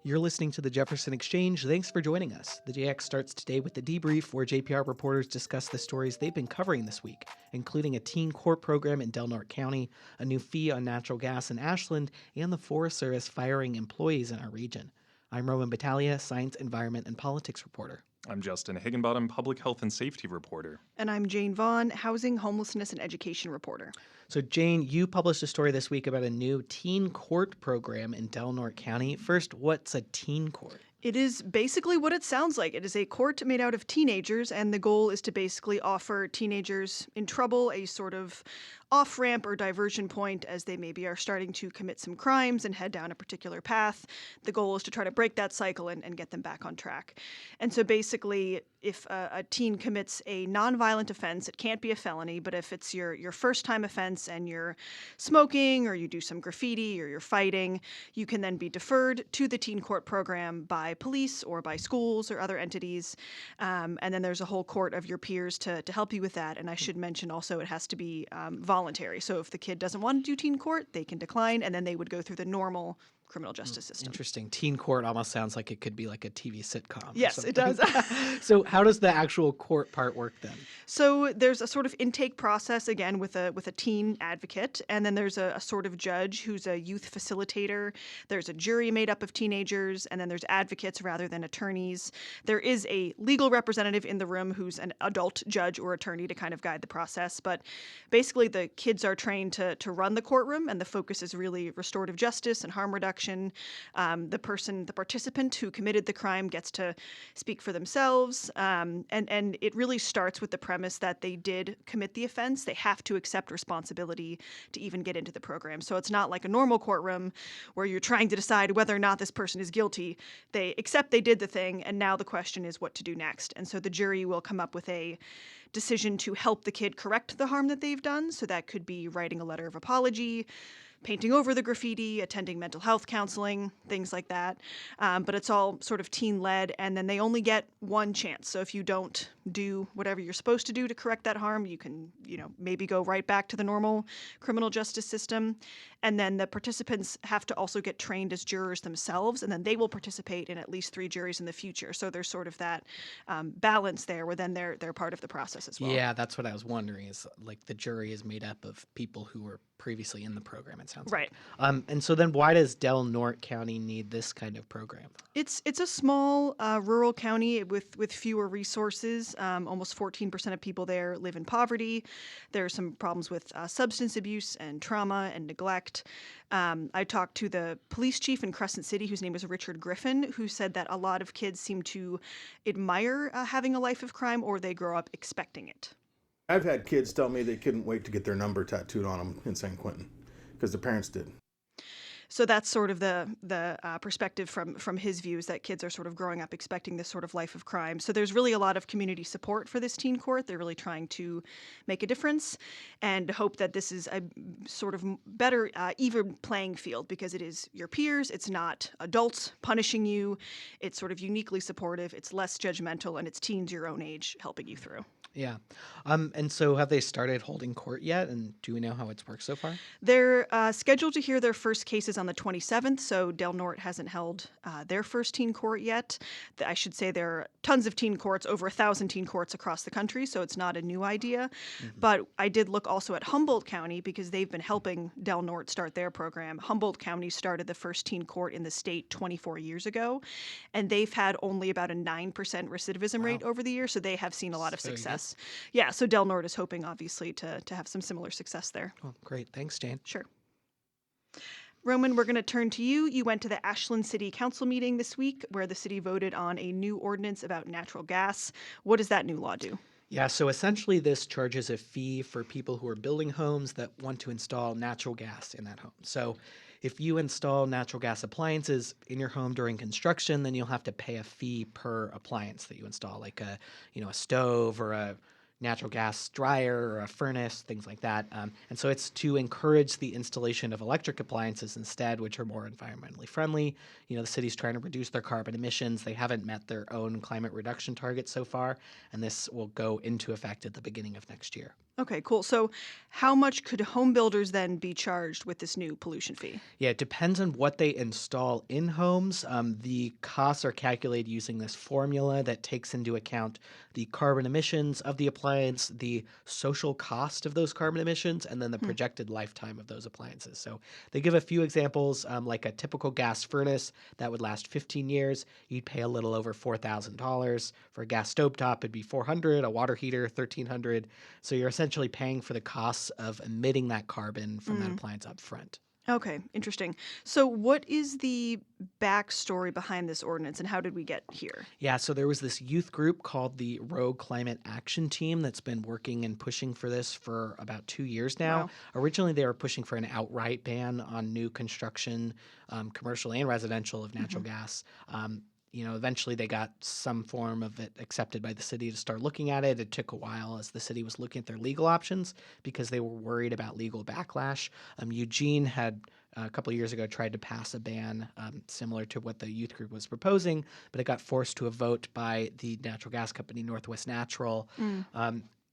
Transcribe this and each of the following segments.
You're listening to the Jefferson Exchange. Thanks for joining us. The JX starts today with the debrief, where JPR reporters discuss the stories they've been covering this week, including a teen court program in Del Norte County, a new fee on natural gas in Ashland, and the Forest Service firing employees in our region. I'm Roman Battaglia, science, environment, and politics reporter. I'm Justin Higginbottom, public health and safety reporter. And I'm Jane Vaughn, housing, homelessness, and education reporter. So, Jane, you published a story this week about a new teen court program in Del Norte County. First, what's a teen court? It is basically what it sounds like. It is a court made out of teenagers, and the goal is to basically offer teenagers in trouble a sort of off-ramp or diversion point as they maybe are starting to commit some crimes and head down a particular path. The goal is to try to break that cycle and get them back on track. And so basically, if a teen commits a nonviolent offense, it can't be a felony, but if it's your first-time offense and you're smoking or you do some graffiti or you're fighting, you can then be deferred to the teen court program by police or by schools or other entities. And then there's a whole court of your peers to help you with that. And I should mention also it has to be voluntary. So if the kid doesn't want to do teen court, they can decline, and then they would go through the normal criminal justice system. Interesting. Teen court almost sounds like it could be like a TV sitcom. Yes, it does. So how does the actual court part work then? So there's a sort of intake process, again, with a teen advocate, and then there's a sort of judge who's a youth facilitator. There's a jury made up of teenagers, and then there's advocates rather than attorneys. There is a legal representative in the room who's an adult judge or attorney to kind of guide the process, but basically the kids are trained to run the courtroom, and the focus is really restorative justice and harm reduction. The participant who committed the crime gets to speak for themselves, and it really starts with the premise that they did commit the offense. They have to accept responsibility to even get into the program. So it's not like a normal courtroom where you're trying to decide whether or not this person is guilty. They accept they did the thing, and now the question is what to do next. And so the jury will come up with a decision to help the kid correct the harm that they've done. So that could be writing a letter of apology, painting over the graffiti, attending mental health counseling, things like that. But it's all sort of teen-led, and then they only get one chance. So if you don't do whatever you're supposed to do to correct that harm, you can, maybe go right back to the normal criminal justice system. And then the participants have to also get trained as jurors themselves, and then they will participate in at least 3 juries in the future. So there's sort of that balance there where then they're part of the process as well. Yeah, that's what I was wondering, is like the jury is made up of people who were previously in the program, it sounds right. Like. And so then why does Del Norte County need this kind of program? It's a small rural county with fewer resources. Almost 14% of people there live in poverty. There are some problems with substance abuse and trauma and neglect. I talked to the police chief in Crescent City, whose name is Richard Griffin, who said that a lot of kids seem to admire having a life of crime, or they grow up expecting it. I've had kids tell me they couldn't wait to get their number tattooed on them in San Quentin because their parents did. So that's sort of the perspective from his views, that kids are sort of growing up expecting this sort of life of crime. So there's really a lot of community support for this teen court. They're really trying to make a difference and hope that this is a sort of better even playing field, because it is your peers. It's not adults punishing you. It's sort of uniquely supportive. It's less judgmental, and it's teens your own age helping you through. Yeah. And so have they started holding court yet? And do we know how it's worked so far? They're scheduled to hear their first cases on the 27th, so Del Norte hasn't held their first teen court yet. I should say there are tons of teen courts, over 1,000 teen courts across the country, so it's not a new idea. Mm-hmm. But I did look also at Humboldt County, because they've been helping Del Norte start their program. Humboldt County started the first teen court in the state 24 years ago, and they've had only about a 9% recidivism rate over the years, so they have seen a lot of success. Yeah, so Del Norte is hoping, obviously, to have some similar success there. Oh, great. Thanks, Jane. Sure. Roman, we're going to turn to you. You went to the Ashland City Council meeting this week, where the city voted on a new ordinance about natural gas. What does that new law do? Yeah, so essentially this charges a fee for people who are building homes that want to install natural gas in that home. So if you install natural gas appliances in your home during construction, then you'll have to pay a fee per appliance that you install, like a stove or a natural gas dryer or a furnace, things like that. And so it's to encourage the installation of electric appliances instead, which are more environmentally friendly. The city's trying to reduce their carbon emissions. They haven't met their own climate reduction targets so far, and this will go into effect at the beginning of next year. Okay, cool. So, how much could home builders then be charged with this new pollution fee? Yeah, it depends on what they install in homes. The costs are calculated using this formula that takes into account the carbon emissions of the appliance, the social cost of those carbon emissions, and then the projected lifetime of those appliances. So they give a few examples, like a typical gas furnace that would last 15 years. You'd pay a little over $4,000. For a gas stovetop, it'd be $400. A water heater, $1,300. So you're essentially paying for the costs of emitting that carbon from that appliance up front. Okay, interesting. So, what is the backstory behind this ordinance and how did we get here? Yeah, so there was this youth group called the Rogue Climate Action Team that's been working and pushing for this for about 2 years now. Wow. Originally, they were pushing for an outright ban on new construction, commercial and residential, of natural gas. Eventually they got some form of it accepted by the city to start looking at it. It took a while as the city was looking at their legal options because they were worried about legal backlash. Eugene had a couple of years ago tried to pass a ban similar to what the youth group was proposing, but it got forced to a vote by the natural gas company Northwest Natural.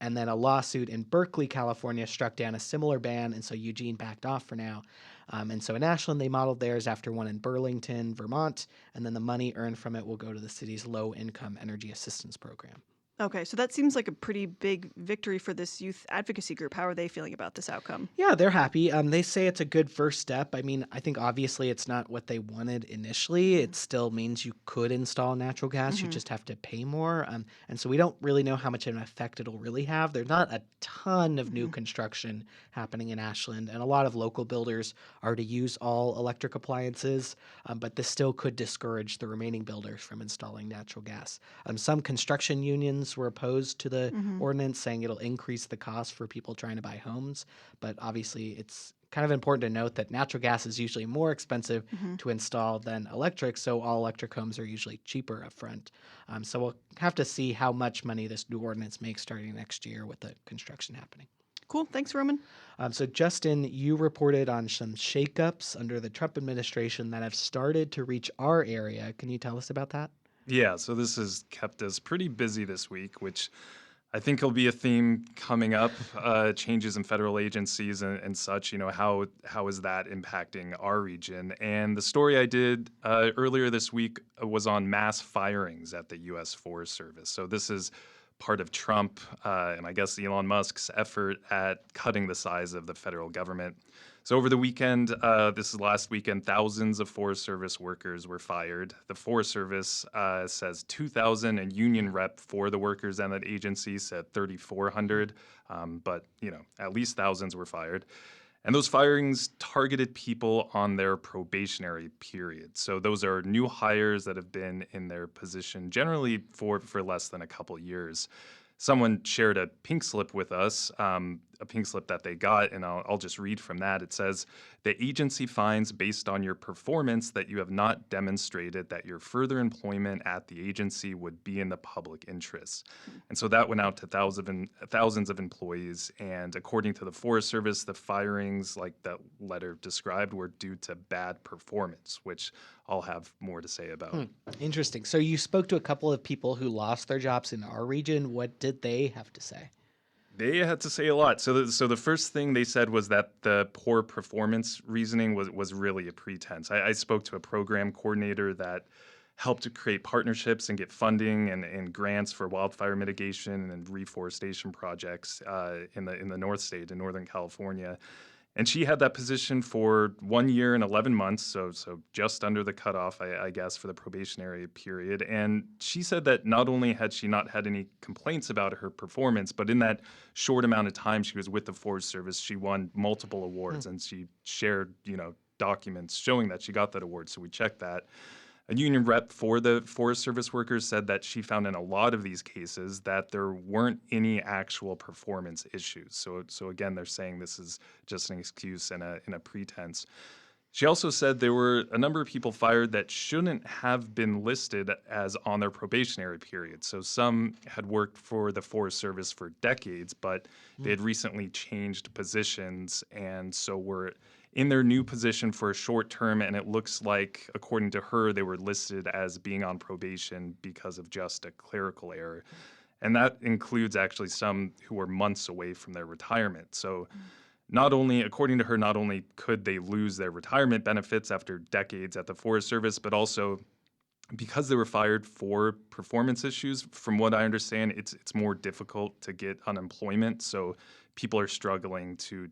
And then a lawsuit in Berkeley, California struck down a similar ban, and so Eugene backed off for now. And so in Ashland, they modeled theirs after one in Burlington, Vermont, and then the money earned from it will go to the city's low-income energy assistance program. Okay, so that seems like a pretty big victory for this youth advocacy group. How are they feeling about this outcome? Yeah, they're happy. They say it's a good first step. I mean, I think obviously it's not what they wanted initially. It still means you could install natural gas. You just have to pay more. And so we don't really know how much of an effect it'll really have. There's not a ton of new construction happening in Ashland, and a lot of local builders are to use all electric appliances, but this still could discourage the remaining builders from installing natural gas. Some construction unions were opposed to the ordinance, saying it'll increase the cost for people trying to buy homes. But obviously, it's kind of important to note that natural gas is usually more expensive to install than electric, so all electric homes are usually cheaper up front. So we'll have to see how much money this new ordinance makes starting next year with the construction happening. Cool. Thanks, Roman. So, Justin, you reported on some shakeups under the Trump administration that have started to reach our area. Can you tell us about that? Yeah, so this has kept us pretty busy this week, which I think will be a theme coming up, changes in federal agencies and such. How is that impacting our region? And the story I did earlier this week was on mass firings at the U.S. Forest Service. So this is part of Trump and I guess Elon Musk's effort at cutting the size of the federal government. So over the weekend, this is last weekend, thousands of Forest Service workers were fired. The Forest Service says 2,000, and union rep for the workers and that agency said 3,400. But, at least thousands were fired. And those firings targeted people on their probationary period. So those are new hires that have been in their position generally for less than a couple years. Someone shared a pink slip with us, a pink slip that they got, and I'll just read from that. It says, "The agency finds based on your performance that you have not demonstrated that your further employment at the agency would be in the public interest." And so that went out to thousands of employees. And according to the Forest Service, the firings, like that letter described, were due to bad performance, which I'll have more to say about. Interesting. So you spoke to a couple of people who lost their jobs in our region. What did they have to say? They had to say a lot. So the first thing they said was that the poor performance reasoning was really a pretense. I spoke to a program coordinator that helped to create partnerships and get funding and grants for wildfire mitigation and reforestation projects in the North State in Northern California. And she had that position for 1 year and 11 months, so just under the cutoff, I guess, for the probationary period. And she said that not only had she not had any complaints about her performance, but in that short amount of time she was with the Forest Service, she won multiple awards, and she shared, documents showing that she got that award. So we checked that. A union rep for the Forest Service workers said that she found in a lot of these cases that there weren't any actual performance issues. So again, they're saying this is just an excuse and a pretense. She also said there were a number of people fired that shouldn't have been listed as on their probationary period. So some had worked for the Forest Service for decades, but they had recently changed positions and so were in their new position for a short term. And it looks like, according to her, they were listed as being on probation because of just a clerical error. And that includes actually some who were months away from their retirement. So not only, according to her, not only could they lose their retirement benefits after decades at the Forest Service, but also because they were fired for performance issues. From what I understand, it's more difficult to get unemployment. So people are struggling to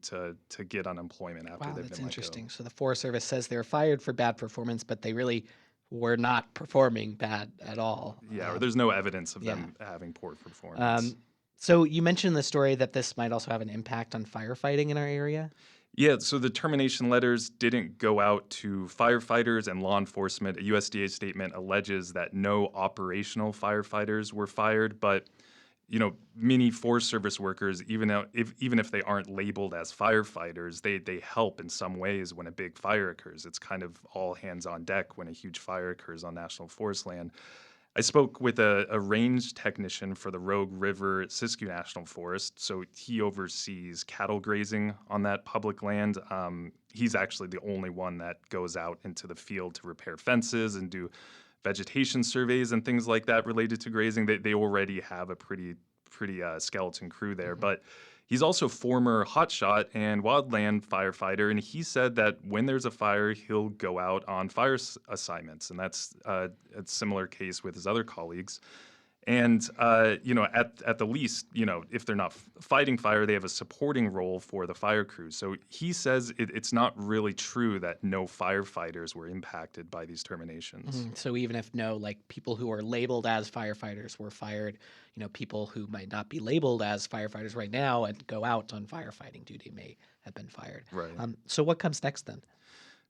get unemployment after Wow, they've that's been interesting. So the Forest Service says they were fired for bad performance, but they really were not performing bad at all. let go. Yeah, or there's no evidence of yeah. them having poor performance. So you mentioned in the story that this might also have an impact on firefighting in our area. Yeah, so the termination letters didn't go out to firefighters and law enforcement. A USDA statement alleges that no operational firefighters were fired, but many Forest Service workers, even if they aren't labeled as firefighters, they help in some ways when a big fire occurs. It's kind of all hands on deck when a huge fire occurs on national forest land. I spoke with a range technician for the Rogue River Siskiyou National Forest. So he oversees cattle grazing on that public land. He's actually the only one that goes out into the field to repair fences and do vegetation surveys and things like that related to grazing. They already have a pretty skeleton crew there. But he's also former hotshot and wildland firefighter, and he said that when there's a fire, he'll go out on fire assignments, and that's a similar case with his other colleagues. And at the least, if they're not fighting fire, they have a supporting role for the fire crew. So he says it's not really true that no firefighters were impacted by these terminations. So even if no, people who are labeled as firefighters were fired, people who might not be labeled as firefighters right now and go out on firefighting duty may have been fired. Right. So what comes next then?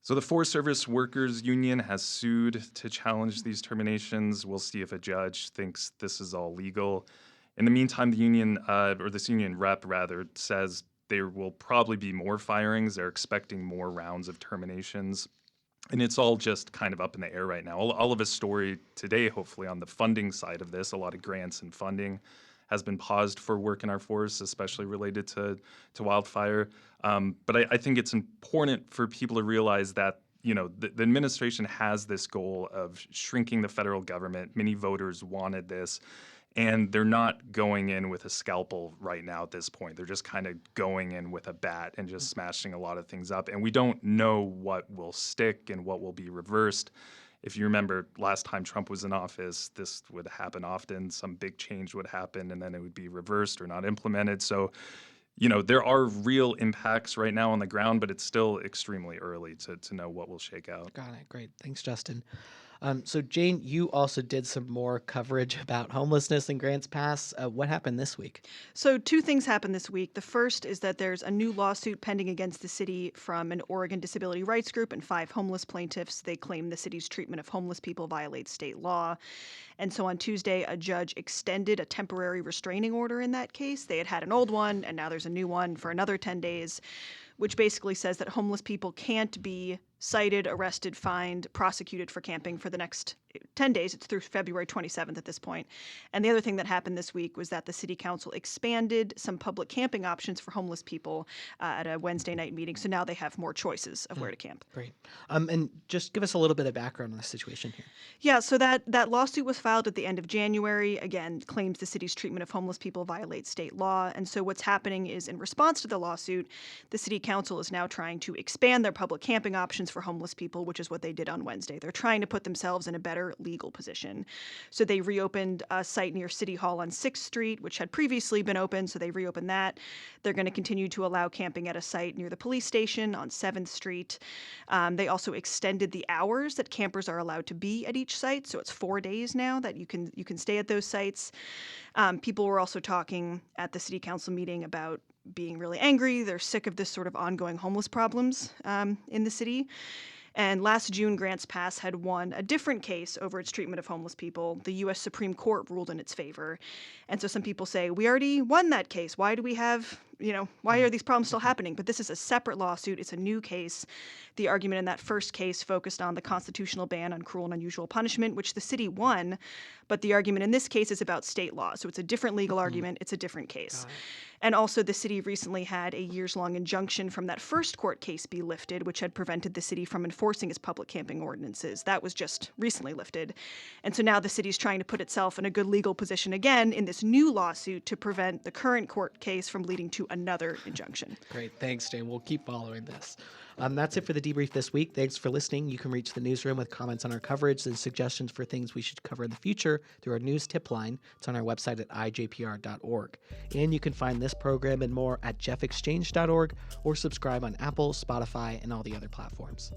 So the Forest Service Workers Union has sued to challenge these terminations. We'll see if a judge thinks this is all legal. In the meantime, the union, or this union rep rather, says there will probably be more firings. They're expecting more rounds of terminations. And it's all just kind of up in the air right now. All of his story today, hopefully, on the funding side of this, a lot of grants and funding has been paused for work in our forests, especially related to wildfire. But I think it's important for people to realize that the administration has this goal of shrinking the federal government. Many voters wanted this, and they're not going in with a scalpel right now at this point. They're just kind of going in with a bat and just smashing a lot of things up. And we don't know what will stick and what will be reversed. If you remember last time Trump was in office, this would happen often. Some big change would happen and then it would be reversed or not implemented. So, there are real impacts right now on the ground, but it's still extremely early to know what will shake out. Got it. Great. Thanks, Justin. So Jane, you also did some more coverage about homelessness in Grants Pass. What happened this week? So two things happened this week. The first is that there's a new lawsuit pending against the city from an Oregon disability rights group and 5 homeless plaintiffs. They claim the city's treatment of homeless people violates state law. And so on Tuesday, a judge extended a temporary restraining order in that case. They had an old one, and now there's a new one for another 10 days, which basically says that homeless people can't be cited, arrested, fined, prosecuted for camping for the next 10 days. It's through February 27th at this point. And the other thing that happened this week was that the city council expanded some public camping options for homeless people at a Wednesday night meeting. So now they have more choices of where to camp. Great. And just give us a little bit of background on the situation here. Yeah, so that lawsuit was filed at the end of January. Again, claims the city's treatment of homeless people violates state law. And so what's happening is, in response to the lawsuit, the city council is now trying to expand their public camping options for homeless people, which is what they did on Wednesday. They're trying to put themselves in a better legal position. So they reopened a site near City Hall on 6th Street, which had previously been open, so they reopened that. They're going to continue to allow camping at a site near the police station on 7th Street. They also extended the hours that campers are allowed to be at each site, so it's 4 days now that you can stay at those sites. People were also talking at the city council meeting about being really angry. They're sick of this sort of ongoing homeless problems in the city. And last June, Grants Pass had won a different case over its treatment of homeless people. The U.S. Supreme Court ruled in its favor. And so some people say, we already won that case. Why do we have why are these problems still happening? But this is a separate lawsuit. It's a new case. The argument in that first case focused on the constitutional ban on cruel and unusual punishment, which the city won. But the argument in this case is about state law. So it's a different legal argument. It's a different case. And also, the city recently had a years-long injunction from that first court case be lifted, which had prevented the city from enforcing its public camping ordinances. That was just recently lifted. And so now the city's trying to put itself in a good legal position again in this new lawsuit to prevent the current court case from leading to another injunction. Great. Thanks, Jane. We'll keep following this. That's it for the debrief this week. Thanks for listening. You can reach the newsroom with comments on our coverage and suggestions for things we should cover in the future through our news tip line. It's on our website at ijpr.org. And you can find this program and more at jeffexchange.org or subscribe on Apple, Spotify, and all the other platforms.